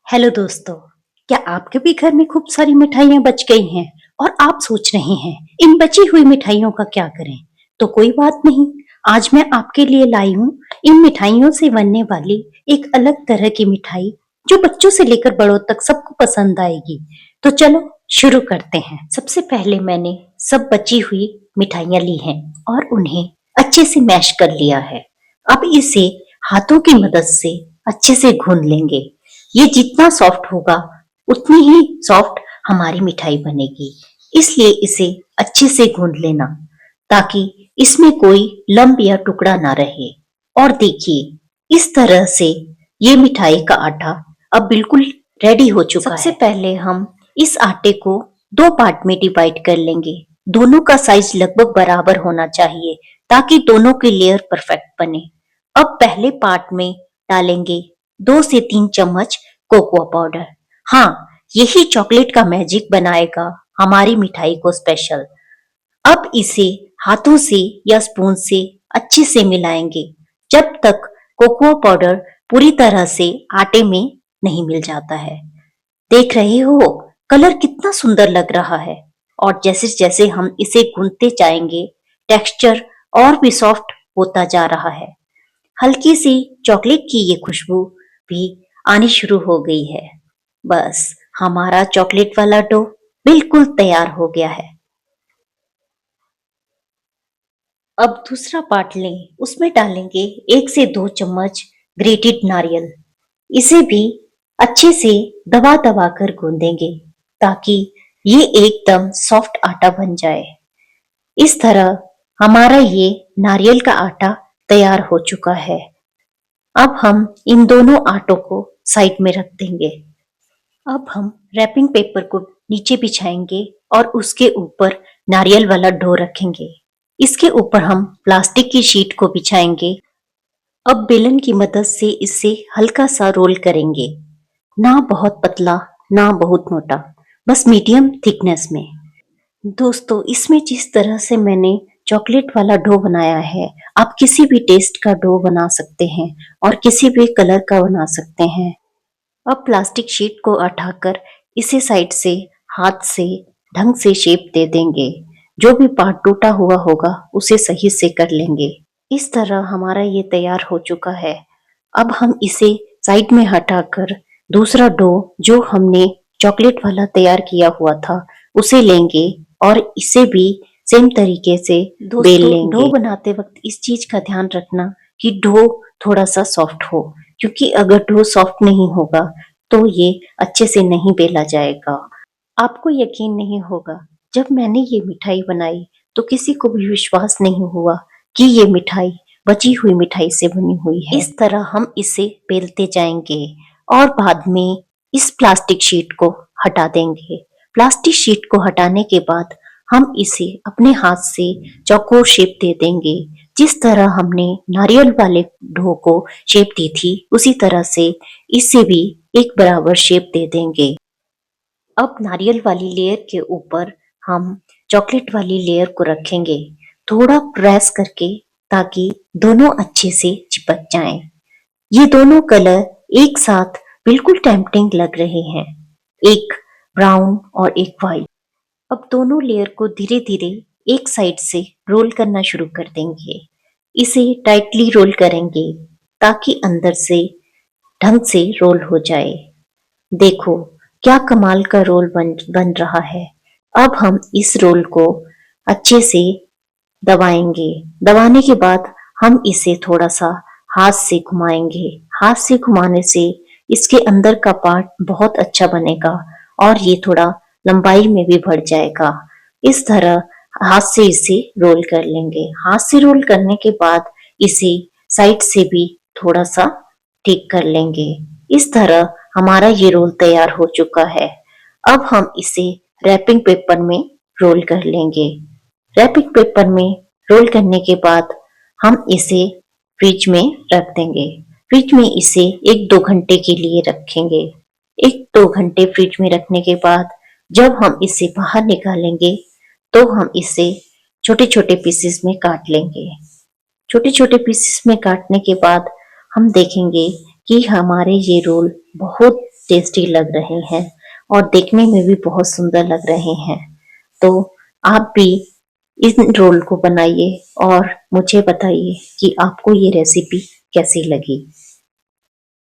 Hello दोस्तों, क्या आपके भी घर में खूब सारी मिठाइयाँ बच गई हैं और आप सोच रहे हैं इन बची हुई मिठाइयों का क्या करें? तो कोई बात नहीं, आज मैं आपके लिए लाई हूँ इन मिठाइयों से बनने वाली एक अलग तरह की मिठाई जो बच्चों से लेकर बड़ों तक सबको पसंद आएगी। तो चलो शुरू करते हैं। सबसे पहले मैंने सब बची हुई मिठाइयाँ ली हैं और उन्हें अच्छे से मैश कर लिया है। अब इसे हाथों की मदद से अच्छे से गूंद लेंगे। ये जितना सॉफ्ट होगा उतनी ही सॉफ्ट हमारी मिठाई बनेगी, इसलिए इसे अच्छे से गूंद लेना ताकि इसमें कोई लंप या टुकड़ा ना रहे। और देखिए इस तरह से ये मिठाई का आटा अब बिल्कुल रेडी हो चुका है। सबसे पहले हम इस आटे को दो पार्ट में डिवाइड कर लेंगे। दोनों का साइज लगभग बराबर होना चाहिए ताकि दोनों की लेयर परफेक्ट बने। अब पहले पार्ट में डालेंगे 2 से 3 चम्मच कोकोआ पाउडर। हाँ, यही चॉकलेट का मैजिक बनाएगा हमारी मिठाई को स्पेशल। अब इसे हाथों से या स्पून से अच्छे से मिलाएंगे जब तक कोकोआ पाउडर पूरी तरह से आटे में नहीं मिल जाता है। देख रहे हो कलर कितना सुंदर लग रहा है और जैसे जैसे हम इसे गूंथते जाएंगे टेक्सचर और भी सॉफ्ट होता जा रहा है। हल्की सी चॉकलेट की ये खुशबू भी आनी शुरू हो गई है। बस हमारा चॉकलेट वाला डो बिल्कुल तैयार हो गया है। अब दूसरा पार्ट लें, उसमें डालेंगे 1 से 2 चम्मच ग्रेटेड नारियल। इसे भी अच्छे से दबा दबा कर गूंदेंगे ताकि ये एकदम सॉफ्ट आटा बन जाए। इस तरह हमारा ये नारियल का आटा तैयार हो चुका है। अब हम इन दोनों आटों को साइड में रख देंगे। अब हम रैपिंग पेपर को नीचे बिछाएंगे और उसके ऊपर नारियल वाला डो रखेंगे। इसके ऊपर हम प्लास्टिक की शीट को बिछाएंगे। अब बेलन की मदद से इसे हल्का सा रोल करेंगे, ना बहुत पतला ना बहुत मोटा, बस मीडियम थिकनेस में। दोस्तों, इसमें जिस तरह से मैंने चॉकलेट वाला डो बनाया है, आप किसी भी टेस्ट का डो बना सकते हैं और किसी भी कलर का बना सकते हैं। अब प्लास्टिक शीट को हटाकर इसे साइड से हाथ से ढंग से शेप दे देंगे। जो भी पार्ट टूटा हुआ होगा उसे सही से कर लेंगे। इस तरह हमारा ये तैयार हो चुका है। अब हम इसे साइड में हटाकर दूसरा डो जो हमने चॉकलेट वाला तैयार किया हुआ था उसे लेंगे और इसे भी सेम तरीके से बेल लेंगे। डो बनाते वक्त इस चीज का ध्यान रखना कि डो थोड़ा सा सॉफ्ट हो, क्योंकि अगर डो सॉफ्ट नहीं होगा तो ये अच्छे से नहीं बेला जाएगा। आपको यकीन नहीं होगा, जब मैंने ये मिठाई बनाई तो किसी को भी विश्वास नहीं हुआ कि ये मिठाई बची हुई मिठाई से बनी हुई है। इस तरह हम इसे बेलते जाएंगे और बाद में इस प्लास्टिक शीट को हटा देंगे। प्लास्टिक शीट को हटाने के बाद हम इसे अपने हाथ से चौकोर शेप दे देंगे। जिस तरह हमने नारियल वाले डो को शेप दी थी उसी तरह से इसे भी एक बराबर शेप दे देंगे। अब नारियल वाली लेयर के ऊपर हम चॉकलेट वाली लेयर को रखेंगे, थोड़ा प्रेस करके ताकि दोनों अच्छे से चिपक जाएं। ये दोनों कलर एक साथ बिल्कुल टेम्पटिंग लग रहे हैं, एक ब्राउन और एक व्हाइट। अब दोनों लेयर को धीरे धीरे एक साइड से रोल करना शुरू कर देंगे। इसे टाइटली रोल करेंगे ताकि अंदर से ढंग से रोल हो जाए। देखो क्या कमाल का रोल बन रहा है। अब हम इस रोल को अच्छे से दबाएंगे। दबाने के बाद हम इसे थोड़ा सा हाथ से घुमाएंगे। हाथ से घुमाने से इसके अंदर का पार्ट बहुत अच्छा बनेगा और ये थोड़ा लंबाई में भी बढ़ जाएगा। इस तरह हाथ से इसे रोल कर लेंगे। हाथ से रोल करने के बाद इसे साइड से भी थोड़ा सा ठीक कर लेंगे। इस तरह हमारा ये रोल तैयार हो चुका है। अब हम इसे रैपिंग पेपर में रोल कर लेंगे। रैपिंग पेपर में रोल करने के बाद हम इसे फ्रिज में रख देंगे। फ्रिज में इसे 1-2 घंटे के लिए रखेंगे। 1-2 घंटे फ्रिज में रखने के बाद जब हम इसे बाहर निकालेंगे तो हम इसे छोटे छोटे पीसेस में काट लेंगे। छोटे छोटे पीसेस में काटने के बाद हम देखेंगे कि हमारे ये रोल बहुत टेस्टी लग रहे हैं और देखने में भी बहुत सुंदर लग रहे हैं। तो आप भी इस रोल को बनाइए और मुझे बताइए कि आपको ये रेसिपी कैसी लगी।